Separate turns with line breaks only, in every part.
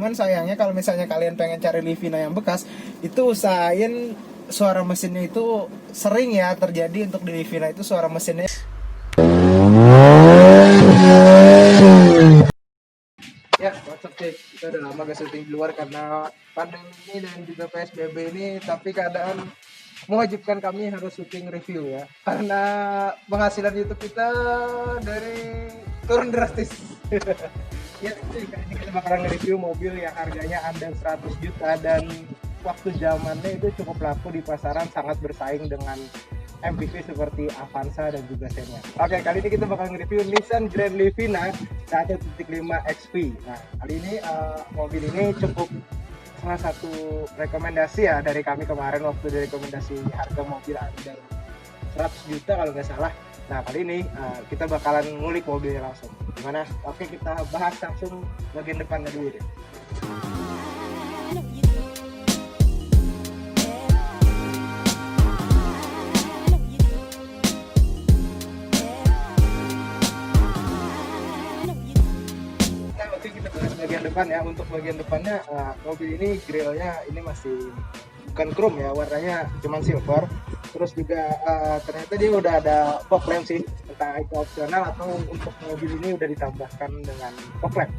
Cuman sayangnya kalau misalnya kalian pengen cari Livina yang bekas, itu usahain suara mesinnya itu sering ya terjadi untuk di Livina itu suara mesinnya. Ya, WhatsApp sih. Kita udah lama gak syuting di luar karena pandemi ini dan juga PSBB ini, tapi keadaan mewajibkan kami harus syuting review ya. Karena penghasilan YouTube kita dari turun drastis. Ya, ini kita bakalan nge-review mobil yang harganya andal 100 juta dan waktu zamannya itu cukup laku di pasaran, sangat bersaing dengan MPV seperti Avanza dan juga Xenia. Oke, kali ini kita bakal nge-review Nissan Grand Livina 1.5 XP. Nah, kali ini mobil ini cukup salah satu rekomendasi ya dari kami kemarin waktu direkomendasi harga mobil under 100 juta kalau nggak salah. Nah, kali ini kita bakalan ngulik mobilnya langsung. Gimana? Oke, kita bahas langsung bagian depannya dulu deh. Bagian depan ya, untuk bagian depannya mobil ini grillnya ini masih bukan chrome ya, warnanya cuman silver. Terus juga ternyata dia udah ada fog lamp sih, entah itu opsional atau untuk mobil ini udah ditambahkan dengan fog lamp.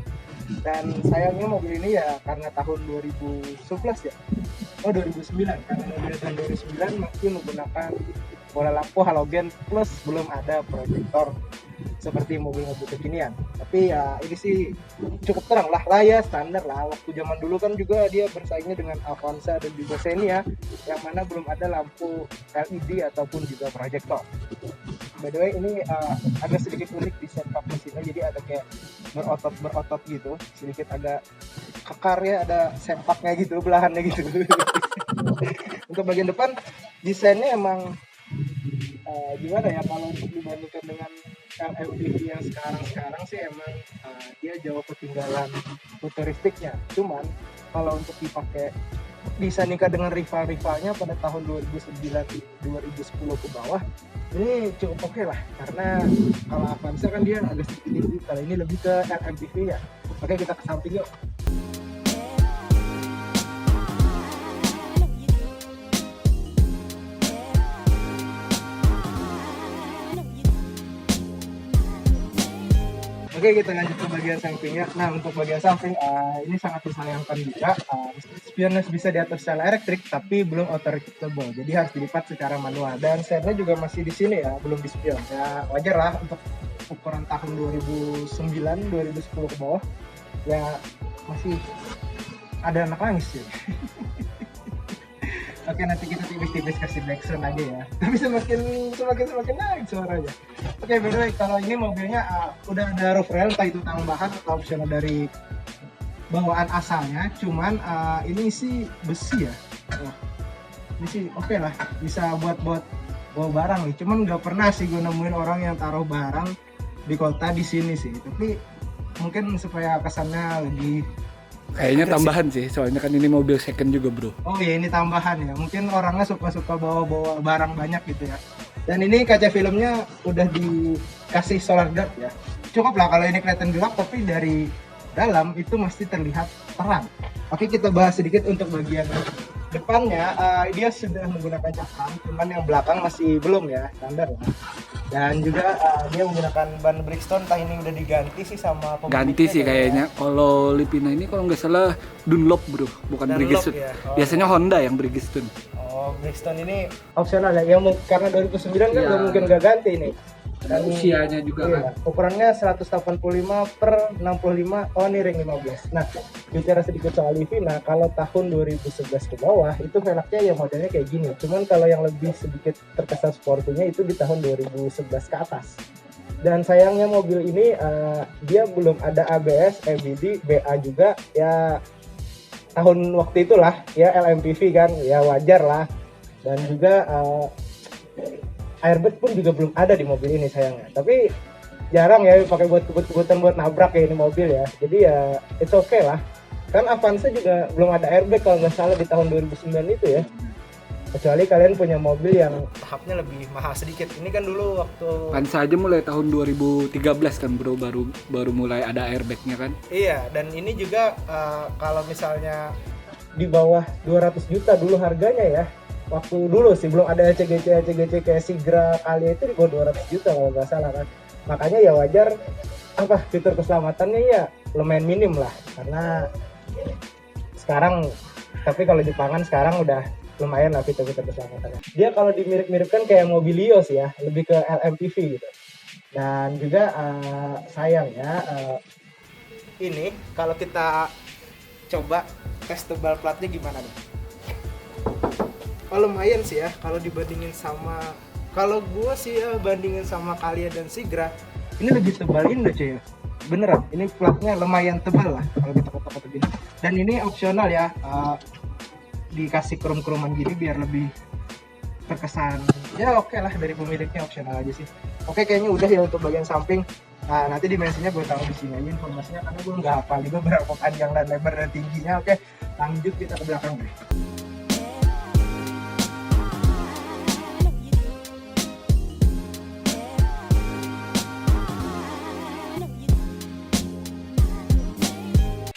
Dan sayangnya mobil ini ya karena tahun 2011 ya, 2009, karena mobil tahun 2009 masih menggunakan bola lampu halogen plus belum ada proyektor seperti mobil-mobil kekinian. Tapi ya ini sih cukup terang lah ya, standar lah. Waktu zaman dulu kan juga dia bersaingnya dengan Avanza dan juga Xenia yang mana belum ada lampu LED ataupun juga proyektor. By the way, ini agak sedikit unik di setup mesinnya, jadi ada kayak berotot gitu, sedikit agak kekar ya, ada sempaknya gitu, belahannya gitu. Untuk bagian depan desainnya emang gimana ya, kalau untuk dibandingkan dengan LMPV yang sekarang sih emang dia jauh ketinggalan futuristiknya. Cuman kalau untuk dipakai disandingkan dengan rival-rivalnya pada tahun 2009-2010 ke bawah, ini cukup oke lah, karena kalau Avanza kan dia agak sedikit tinggi, kalau ini lebih ke LMPV ya. Oke, kita ke samping yuk. Oke, kita lanjut ke bagian sampingnya. Nah, untuk bagian samping ini sangat disayangkan juga. Spionnya bisa diatur secara elektrik, tapi belum auto retractable. Jadi harus dilipat secara manual. Dan setnya juga masih di sini ya, belum di spion. Ya wajar lah untuk ukuran tahun 2009-2010 ke bawah. Ya masih ada anak nangis sih. Oke, nanti kita tipis-tipis kasih backsound aja ya. Tapi semakin naik suaranya. Oke, by the way, kalau ini mobilnya udah ada roof rail, entah itu tambahan atau opsional dari bawaan asalnya. Cuman ini sih besi ya. Ini sih oke lah, bisa buat bawa barang nih. Cuman nggak pernah sih gue nemuin orang yang taruh barang di kota di sini sih. Tapi mungkin supaya kesannya lebih
kayaknya tambahan sih, soalnya kan ini mobil second juga bro.
Oh iya, ini tambahan ya, mungkin orangnya suka bawa barang banyak gitu ya. Dan ini kaca filmnya udah dikasih solar guard ya, cukup lah kalau ini kelihatan gelap, tapi dari dalam itu masih terlihat terang. Oke, kita bahas sedikit untuk bagian depannya. Dia sudah menggunakan cakram, cuman yang belakang masih belum ya, standar lah. Dan juga dia menggunakan ban Bridgestone, entah ini udah diganti sih sama pemiliknya.
Ganti sih kayaknya. Kalau Livina ini kalau nggak salah Dunlop bro, bukan Bridgestone.
Ya? Oh.
Biasanya Honda yang Bridgestone.
Oh, Bridgestone ini opsional ya, yang karena 2009 kan
Iya.
nggak mungkin nggak ganti nih.
Dan usianya juga
iya,
kan.
ukurannya 185/65, oh ini ring 15. Nah, bicara sedikit soal Livina, kalau tahun 2011 ke bawah itu velgnya ya modelnya kayak gini. Cuman kalau yang lebih sedikit terkesan sportinya itu di tahun 2011 ke atas. Dan sayangnya mobil ini dia belum ada ABS, EBD, BA juga ya. Tahun waktu itulah ya, LMPV kan ya, wajar lah. Dan juga airbag pun juga belum ada di mobil ini sayangnya. Tapi jarang ya pakai buat kebut-kebutan buat nabrak ya ini mobil ya. Jadi ya it's okay lah. Kan Avanza juga belum ada airbag kalau nggak salah di tahun 2009 itu ya. kecuali kalian punya mobil yang tahapnya lebih mahal sedikit. Ini kan dulu waktu
Pansa aja mulai tahun 2013 kan bro, baru mulai ada airbagnya kan.
iya, dan ini juga kalau misalnya di bawah 200 juta dulu harganya ya, waktu dulu sih belum ada ECGC kayak Sigra Kalia itu di bawah 200 juta kalau nggak salah kan. Makanya ya wajar apa fitur keselamatannya ya lumayan minim lah, karena sekarang, tapi kalau Jepangan sekarang udah lumayan lah fitur-fitur keselamatannya. Dia kalau dimirip-miripkan kayak Mobilio sih ya, lebih ke LMPV gitu. Dan juga sayangnya ini kalau kita coba tes tebal platnya gimana nih? Oh, lumayan sih ya kalau dibandingin sama, kalau gua sih ya bandingin sama Kalia dan Sigra, ini lebih tebal Indo cuy ya. Beneran, ini platnya lumayan tebal lah kalau kita kotak-kotak gini. Dan ini opsional ya, dikasih krum-kruman gini biar lebih terkesan ya oke lah, dari pemiliknya, opsional aja sih. Oke, kayaknya udah ya untuk bagian samping. Nah, nanti dimensinya gue taruh di sini aja informasinya karena gue nggak hafal juga berapa panjang dan lebar dan tingginya. Oke, lanjut kita ke belakang deh.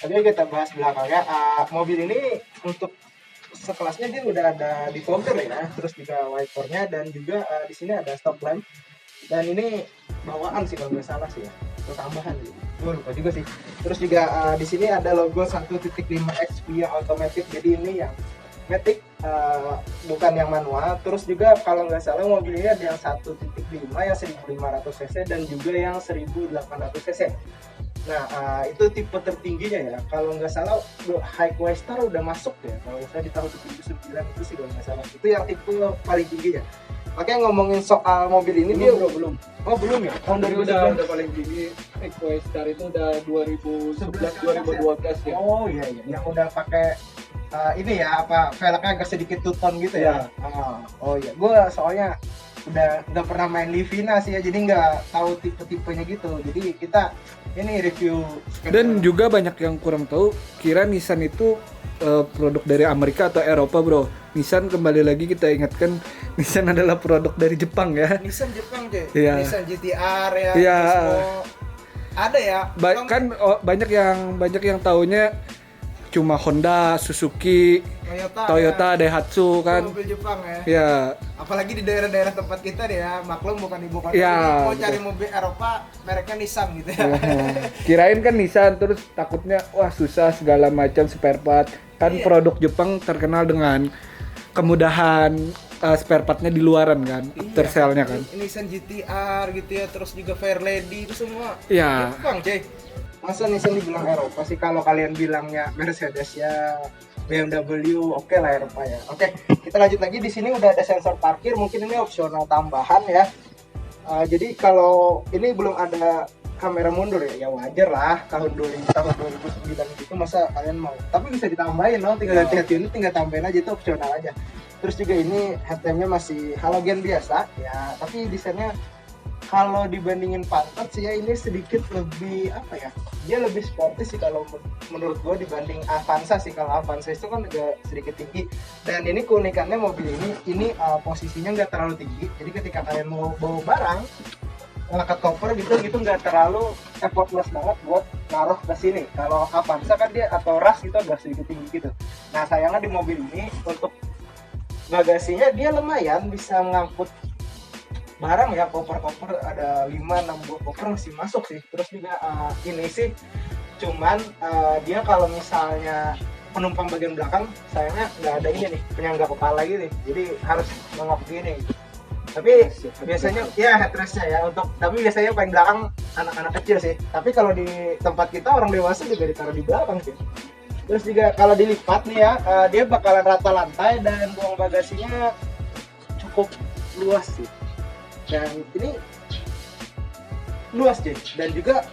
Oke, kita bahas belakangnya. Mobil ini untuk sekelasnya dia udah ada defogger ya, terus juga wipernya, dan juga di sini ada stop lamp. Dan ini bawaan sih kalau nggak salah sih ya, atau tambahan sih, gue lupa juga sih. Terus juga di sini ada logo 1.5 XP yang otomatis, jadi ini yang matic, bukan yang manual. Terus juga kalau nggak salah mobil ini ada yang 1.5 yang 1500 cc dan juga yang 1800 cc. Nah, itu tipe tertingginya ya. Kalau nggak salah Highwayster udah masuk ya. Kalau saya di tahun 2009 itu sih kalau nggak salah. Itu yang tipe paling tingginya. Makanya ngomongin soal mobil ini dia belum. Oh, belum ya? Tahun 2011
udah paling tinggi. Equestar itu udah 2011 2012 ya.
Oh iya iya. Yang udah pakai ini ya, apa velgnya agak sedikit two-tone gitu ya. Oh iya. Gua soalnya udah nggak pernah main Livina sih ya, jadi nggak tahu tipe-tipenya gitu. Jadi kita ini review.
Dan juga banyak yang kurang tahu, kira Nissan itu produk dari Amerika atau Eropa bro. Nissan kembali lagi kita ingatkan, Nissan adalah produk dari Jepang ya.
Nissan Jepang cuy.
Iya.
Nissan GT-R ya.
Iya.
Ada ya.
Kan banyak yang taunya cuma Honda, Suzuki, Toyota, ya. Daihatsu kan.
Mobil Jepang ya.
Ya.
Apalagi di daerah-daerah tempat kita deh ya, maklum bukan ibu kota.
Ya,
mau cari mobil Eropa mereknya Nissan gitu ya.
Kirain kan Nissan, terus takutnya wah susah segala macam spare part. Kan produk Jepang terkenal dengan kemudahan spare partnya di luaran kan, after sale-nya kan.
Nissan GT-R gitu ya, terus juga Fairlady itu semua.
Iya.
Jepang cuy. Masa Nissan dibilang Eropa sih? Kalau kalian bilangnya Mercedes ya, BMW, oke lah Eropa ya. Oke, kita lanjut lagi. Di sini udah ada sensor parkir, mungkin ini opsional tambahan ya. Jadi kalau ini belum ada kamera mundur ya wajar lah, tahun 2009 gitu masa kalian mau. Tapi bisa ditambahin loh, tinggal hati-hati ini, tinggal tambahin aja, itu opsional aja. Terus juga ini headlampnya masih halogen biasa ya, tapi desainnya kalau dibandingin Pantat sih ya ini sedikit lebih apa ya, dia lebih sporty sih kalau menurut gua dibanding Avanza sih. Kalau Avanza itu kan agak sedikit tinggi, dan ini keunikannya mobil ini posisinya nggak terlalu tinggi, jadi ketika kalian mau bawa barang ngangkat koper gitu nggak terlalu effortless banget buat naruh ke sini. Kalau Avanza kan dia atau Rush itu agak sedikit tinggi gitu. Nah sayangnya di mobil ini untuk bagasinya dia lumayan bisa ngangkut barang ya, koper-koper ada 5-6 buah koper masih masuk sih. Terus juga ini sih cuman dia kalau misalnya penumpang bagian belakang sayangnya nggak ada ini nih, penyangga kepala gitu, jadi harus nengok gini. Tapi biasanya ya headrestnya ya untuk, tapi biasanya paling belakang anak-anak kecil sih. Tapi kalau di tempat kita orang dewasa juga ditaruh di belakang sih. Terus juga kalau dilipat nih ya, dia bakalan rata lantai dan ruang bagasinya cukup luas sih. Dan ini luas deh, dan juga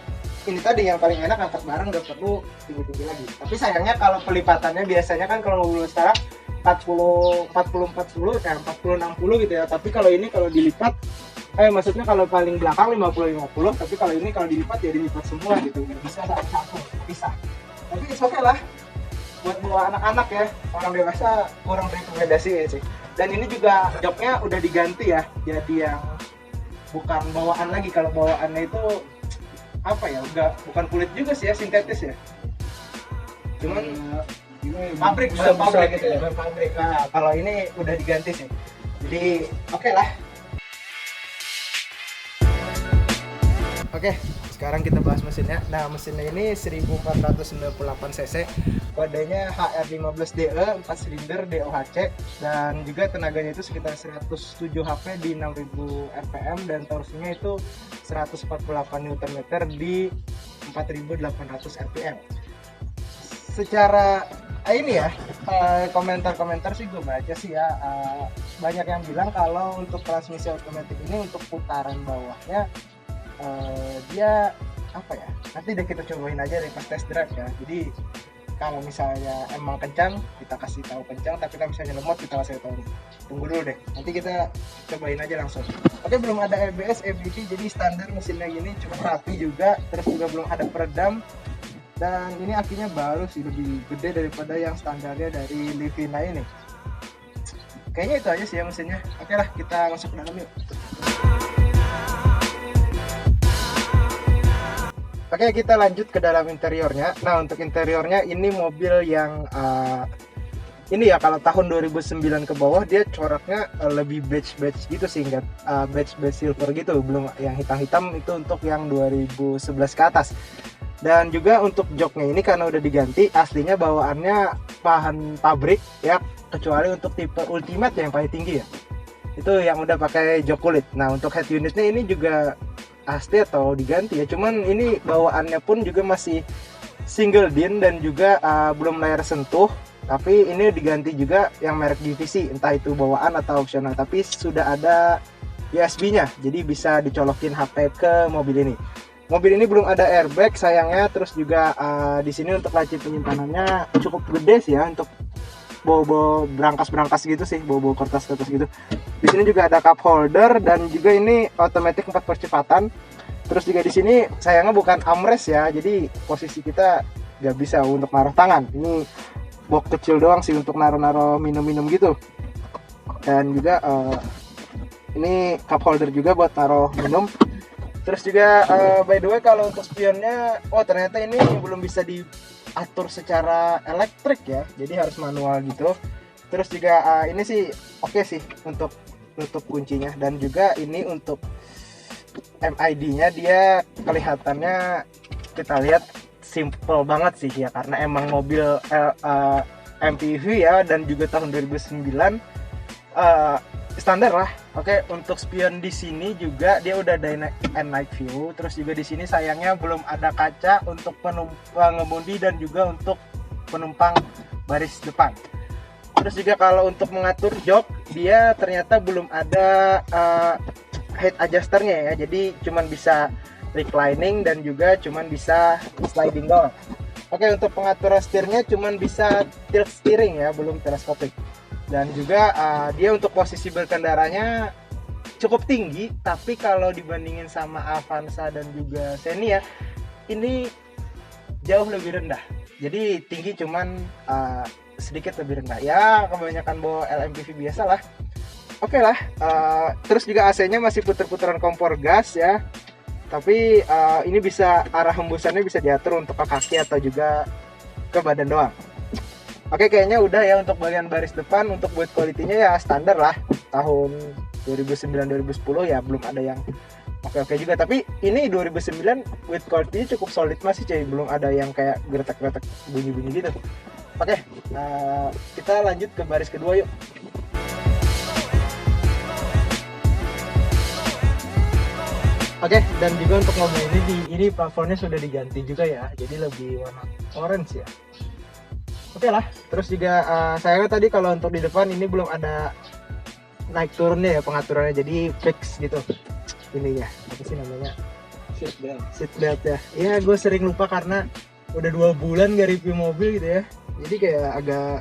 ini tadi yang paling enak, angkat barang nggak perlu tinggi-tinggi lagi. Tapi sayangnya kalau pelipatannya biasanya kan kalau mobil sekarang 40 ya 40 60 gitu ya. Tapi kalau ini kalau dilipat maksudnya kalau paling belakang 50 50, tapi kalau ini kalau dilipat ya dilipat semua gitu, nggak bisa satu bisa. Tapi oke lah buat bawa anak-anak ya, orang dewasa kurang rekomendasi ya sih. Dan ini juga joknya udah diganti ya, jadi yang bukan bawaan lagi. Kalau bawaannya itu apa ya, bukan kulit juga sih ya, sintetis ya, cuman pabrik gitu ya, pabrik. Nah, kalau ini udah diganti sih, jadi oke lah. Oke, sekarang kita bahas mesinnya. Nah, mesinnya ini 1498 cc, kodenya HR15DE, 4 silinder DOHC, dan juga tenaganya itu sekitar 107 HP di 6000 rpm, dan torsinya itu 148 Nm di 4800 rpm. Secara ini ya, komentar-komentar sih gue baca sih ya, banyak yang bilang kalau untuk transmisi otomatis ini untuk putaran bawahnya dia apa ya, nanti deh kita cobain aja deh pas test drive ya. Jadi kalau misalnya emang kencang kita kasih tahu kencang, tapi kalau misalnya lemot kita kasih tahu tunggu dulu deh, nanti kita cobain aja langsung. Oke, belum ada ABS, EBD, jadi standar mesinnya gini, cukup rapi juga. Terus juga belum ada peredam, dan ini akinya baru sih, lebih gede daripada yang standarnya dari Livina ini. Kayaknya itu aja sih ya mesinnya. Oke lah, kita masuk ke dalam yuk. Oke, kita lanjut ke dalam interiornya. Nah, untuk interiornya ini mobil yang ini ya, kalau tahun 2009 ke bawah dia coraknya lebih beige gitu sih, enggak beige silver gitu, belum yang hitam-hitam itu untuk yang 2011 ke atas. Dan juga untuk joknya ini karena udah diganti, aslinya bawaannya bahan pabrik ya, kecuali untuk tipe Ultimate yang paling tinggi ya, itu yang udah pakai jok kulit. Nah, untuk head unitnya ini juga asli atau diganti ya, cuman ini bawaannya pun juga masih single din dan juga belum layar sentuh, tapi ini diganti juga yang merek divisi, entah itu bawaan atau opsional, tapi sudah ada USB nya, jadi bisa dicolokin HP ke mobil ini. Mobil ini belum ada airbag sayangnya. Terus juga di sini untuk laci penyimpanannya cukup gede sih ya, untuk bawa berangkas gitu sih, bawa kertas gitu. Di sini juga ada cup holder, dan juga ini otomatis 4 percepatan. Terus juga di sini sayangnya bukan armrest ya, jadi posisi kita nggak bisa untuk naruh tangan. Ini box kecil doang sih untuk naruh minum gitu. Dan juga ini cup holder juga buat naruh minum. Terus juga by the way, kalau untuk spionnya, oh ternyata ini belum bisa diatur secara elektrik ya, jadi harus manual gitu. Terus juga ini sih oke sih untuk tutup kuncinya, dan juga ini untuk MID-nya dia kelihatannya, kita lihat simple banget sih ya, karena emang mobil MPV ya, dan juga tahun 2009 standar lah. Oke, untuk spion di sini juga dia udah day and night view. Terus juga di sini sayangnya belum ada kaca untuk penumpang ngemudi dan juga untuk penumpang baris depan. Terus juga kalau untuk mengatur jok, dia ternyata belum ada head adjusternya ya. Jadi cuman bisa reclining dan juga cuman bisa sliding down. Oke, untuk pengaturan setirnya cuman bisa tilt steering ya, belum teleskopik. Dan juga dia untuk posisi berkendaranya cukup tinggi, tapi kalau dibandingin sama Avanza dan juga Xenia ini jauh lebih rendah. Jadi tinggi cuman sedikit lebih rendah ya, kebanyakan bawa LMPV biasa lah. Oke lah. Terus juga AC-nya masih puter-puteran kompor gas ya, tapi ini bisa arah hembusannya bisa diatur untuk ke kaki atau juga ke badan doang. Oke, kayaknya udah ya untuk bagian baris depan. Untuk build quality-nya ya standar lah, tahun 2009-2010 ya, belum ada yang oke juga. Tapi ini 2009 build quality cukup solid masih cuy, belum ada yang kayak geretak-geretak bunyi-bunyi gitu. Oke, kita lanjut ke baris kedua yuk. Oke, dan juga untuk mobil ini plafonnya sudah diganti juga ya, jadi lebih warna orange ya. Oke lah. Terus juga sayangnya tadi kalau untuk di depan ini belum ada naik turunnya ya pengaturannya, jadi fix gitu ininya, apa sih namanya, seat belt ya. Iya, gue sering lupa karena udah 2 bulan gak review mobil gitu ya, jadi kayak agak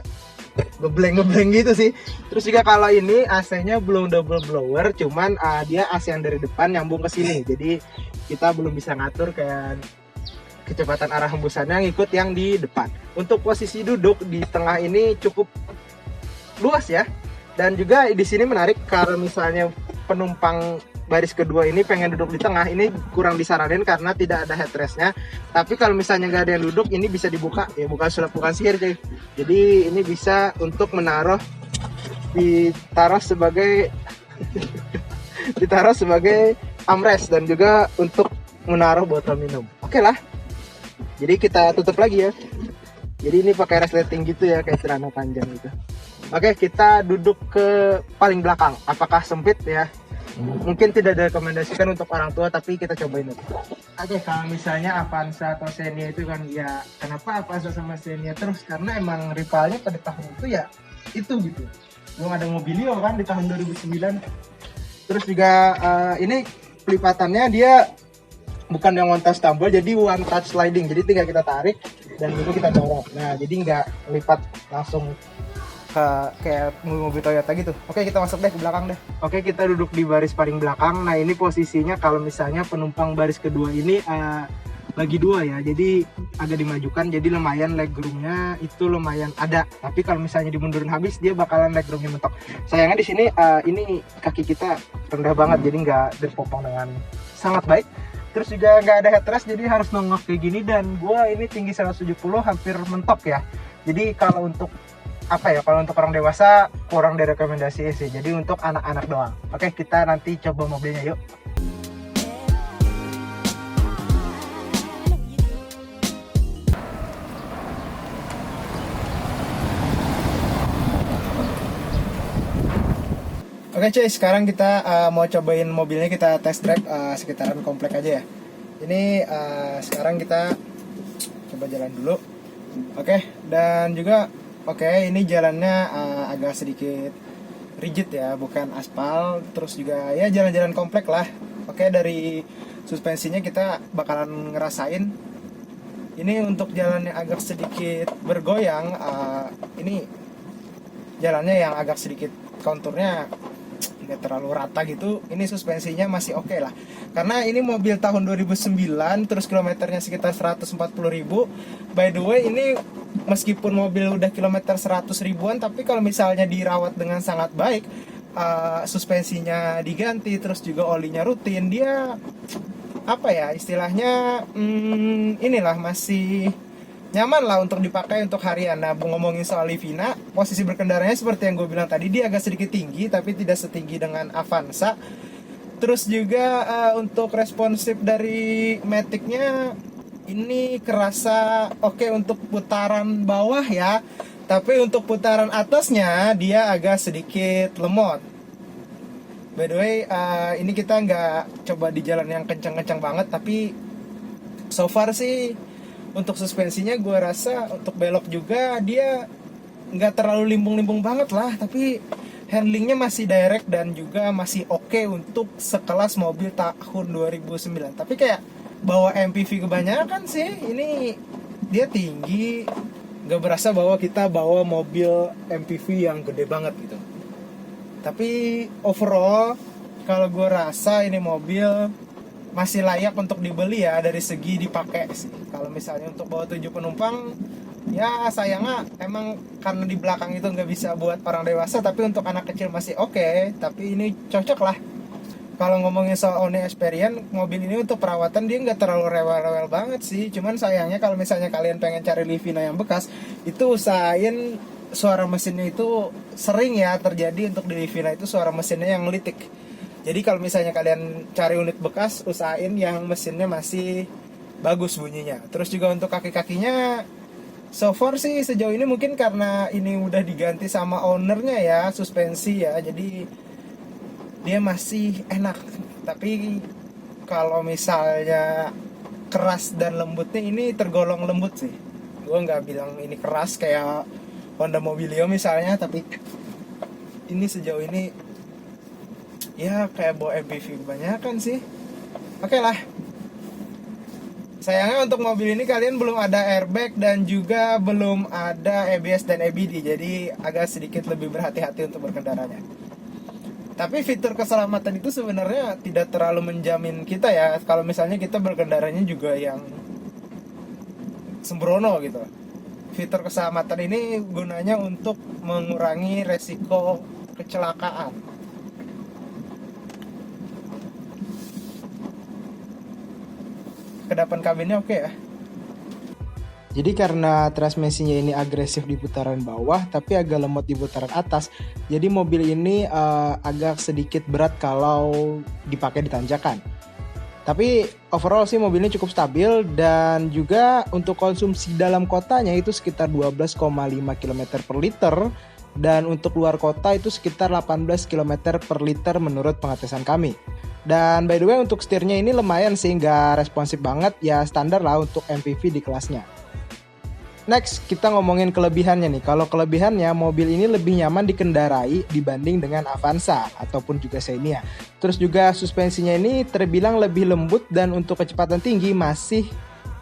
ngebleng gitu sih. Terus juga kalau ini AC-nya belum double blower, cuman dia AC yang dari depan nyambung ke sini, jadi kita belum bisa ngatur kayak kecepatan arah hembusannya ngikut yang di depan. Untuk posisi duduk di tengah ini cukup luas ya, Dan juga di sini menarik kalau misalnya penumpang baris kedua ini pengen duduk di tengah, ini kurang disaranin karena tidak ada headrestnya. Tapi kalau misalnya nggak ada yang duduk, ini bisa dibuka, ya bukan sulap, bukan sihir cuy. Jadi ini bisa untuk ditaruh sebagai ditaruh sebagai armrest dan juga untuk menaruh botol minum. Oke lah. Jadi kita tutup lagi ya. Jadi ini pakai resleting gitu ya, kayak celana panjang gitu. Oke, kita duduk ke paling belakang. Apakah sempit ya? Mungkin tidak direkomendasikan untuk orang tua, tapi kita cobain dulu. Oke, kalau misalnya Avanza atau Xenia itu kan ya, kenapa Avanza sama Xenia terus? Karena emang rivalnya pada tahun itu ya itu gitu. Belum ada Mobilio kan di tahun 2009. Terus juga ini pelipatannya dia bukan yang one touch tombol, jadi one touch sliding. Jadi tinggal kita tarik dan itu kita dorong. Nah, jadi nggak lipat langsung kayak mobil Toyota gitu. Oke, kita masuk deh ke belakang deh. Oke, kita duduk di baris paling belakang. Nah, ini posisinya kalau misalnya penumpang baris kedua ini bagi dua ya, jadi agak dimajukan, jadi lumayan legroomnya itu lumayan ada. Tapi kalau misalnya dimundurin habis, dia bakalan legroomnya mentok. Sayangnya di sini ini kaki kita rendah banget, jadi nggak terpopong dengan sangat baik. Terus juga nggak ada headrest, jadi harus nongok kayak gini, dan gua ini tinggi 170, hampir mentok ya. Jadi kalau untuk kalau untuk orang dewasa kurang direkomendasi sih, jadi untuk anak-anak doang. Oke, kita nanti coba mobilnya yuk. Oke cuy, sekarang kita mau cobain mobilnya, kita test drive sekitaran komplek aja ya. Ini sekarang kita coba jalan dulu. Oke, dan juga ini jalannya agak sedikit rigid ya, bukan aspal. Terus juga ya jalan-jalan komplek lah. Oke, dari suspensinya kita bakalan ngerasain. Ini untuk jalannya agak sedikit bergoyang. Ini jalannya yang agak sedikit konturnya nggak terlalu rata gitu. Ini suspensinya masih oke lah, karena ini mobil tahun 2009, terus kilometernya sekitar 140.000. By the way, ini meskipun mobil udah kilometer 100 ribuan, tapi kalau misalnya dirawat dengan sangat baik, suspensinya diganti, terus juga olinya rutin, dia istilahnya inilah masih nyaman lah untuk dipakai untuk harian. Nah, ngomongin soal Livina, posisi berkendaranya seperti yang gue bilang tadi, dia agak sedikit tinggi tapi tidak setinggi dengan Avanza. Terus juga untuk responsif dari Matic-nya ini kerasa oke untuk putaran bawah ya, tapi untuk putaran atasnya dia agak sedikit lemot. By the way, ini kita nggak coba di jalan yang kencang-kencang banget, tapi so far sih untuk suspensinya gue rasa untuk belok juga dia nggak terlalu limbung-limbung banget lah, tapi handlingnya masih direct dan juga masih oke untuk sekelas mobil tahun 2009. Tapi kayak bawa MPV kebanyakan sih, ini dia tinggi, nggak berasa bahwa kita bawa mobil MPV yang gede banget gitu. Tapi overall kalau gue rasa ini mobil masih layak untuk dibeli ya, dari segi dipakai sih. Kalau misalnya untuk bawa 7 penumpang, ya sayangnya emang karena di belakang itu nggak bisa buat orang dewasa, tapi untuk anak kecil masih oke. Tapi ini cocok lah. Kalau ngomongin soal One Experience, mobil ini untuk perawatan dia nggak terlalu rewel-rewel banget sih. Cuman sayangnya kalau misalnya kalian pengen cari Livina yang bekas, itu usahain suara mesinnya itu sering ya terjadi untuk di Livina itu suara mesinnya yang ngelitik. Jadi kalau misalnya kalian cari unit bekas, usahain yang mesinnya masih bagus bunyinya. Terus juga untuk kaki-kakinya, so far sih sejauh ini mungkin karena ini udah diganti sama ownernya ya, suspensi ya, jadi dia masih enak. Tapi kalau misalnya keras dan lembutnya, ini tergolong lembut sih. Gue nggak bilang ini keras kayak Honda Mobilio misalnya, tapi ini sejauh ini ya kayak bawa MPV kebanyakan sih. Oke lah. Sayangnya untuk mobil ini kalian belum ada airbag dan juga belum ada ABS dan ABD, jadi agak sedikit lebih berhati-hati untuk berkendaranya. Tapi fitur keselamatan itu sebenarnya tidak terlalu menjamin kita ya, kalau misalnya kita berkendaranya juga yang sembrono gitu. Fitur keselamatan ini gunanya untuk mengurangi resiko kecelakaan. Kedapan kabinnya oke ya. Jadi karena transmisinya ini agresif di putaran bawah tapi agak lemot di putaran atas, jadi mobil ini agak sedikit berat kalau dipakai di tanjakan. Tapi overall sih mobilnya cukup stabil dan juga untuk konsumsi dalam kotanya itu sekitar 12,5 km per liter dan untuk luar kota itu sekitar 18 km per liter menurut pengetesan kami. Dan by the way untuk setirnya ini lumayan sih, nggak responsif banget, ya standar lah untuk MPV di kelasnya. Next, kita ngomongin kelebihannya nih. Kalau kelebihannya, mobil ini lebih nyaman dikendarai dibanding dengan Avanza ataupun juga Xenia. Terus juga suspensinya ini terbilang lebih lembut dan untuk kecepatan tinggi masih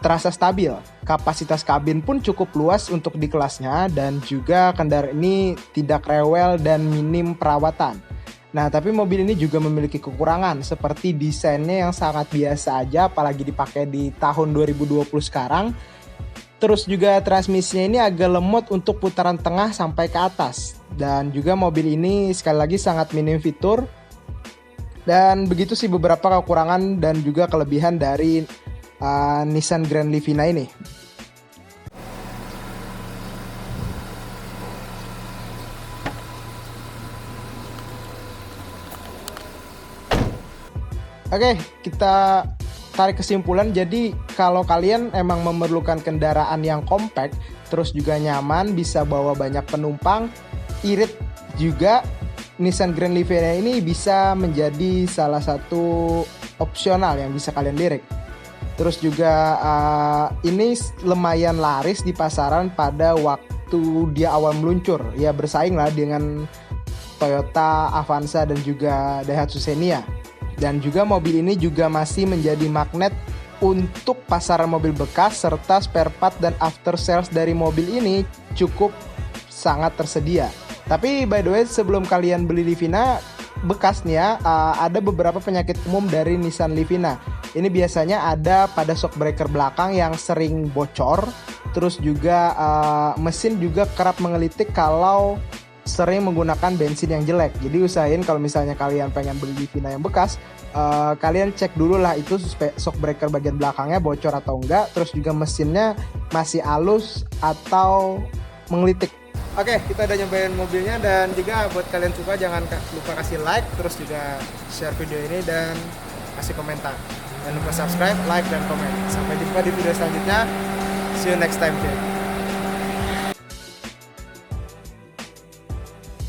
terasa stabil. Kapasitas kabin pun cukup luas untuk di kelasnya dan juga kendaraan ini tidak rewel dan minim perawatan. Nah, tapi mobil ini juga memiliki kekurangan seperti desainnya yang sangat biasa aja apalagi dipakai di tahun 2020 sekarang. Terus juga transmisinya ini agak lemot untuk putaran tengah sampai ke atas. Dan juga mobil ini sekali lagi sangat minim fitur. Dan begitu sih beberapa kekurangan dan juga kelebihan dari Nissan Grand Livina ini. Oke, kita tarik kesimpulan. Jadi kalau kalian emang memerlukan kendaraan yang compact terus juga nyaman, bisa bawa banyak penumpang, irit juga, Nissan Grand Livina ini bisa menjadi salah satu opsional yang bisa kalian lirik. Terus juga ini lumayan laris di pasaran pada waktu dia awal meluncur, ya bersaing lah dengan Toyota Avanza dan juga Daihatsu Xenia. Dan juga mobil ini juga masih menjadi magnet untuk pasaran mobil bekas serta spare part dan after sales dari mobil ini cukup sangat tersedia. Tapi by the way sebelum kalian beli Livina bekas nih ya, ada beberapa penyakit umum dari Nissan Livina. Ini biasanya ada pada shock breaker belakang yang sering bocor. Terus juga mesin juga kerap mengelitik kalau sering menggunakan bensin yang jelek. Jadi usahain kalau misalnya kalian pengen beli Livina yang bekas, kalian cek dulu lah itu shock breaker bagian belakangnya bocor atau enggak. Terus juga mesinnya masih halus atau mengelitik. Oke, kita udah nyobain mobilnya dan juga buat kalian suka jangan lupa kasih like, terus juga share video ini dan kasih komentar. Jangan lupa subscribe, like, dan komen. Sampai jumpa di video selanjutnya. See you next time, guys.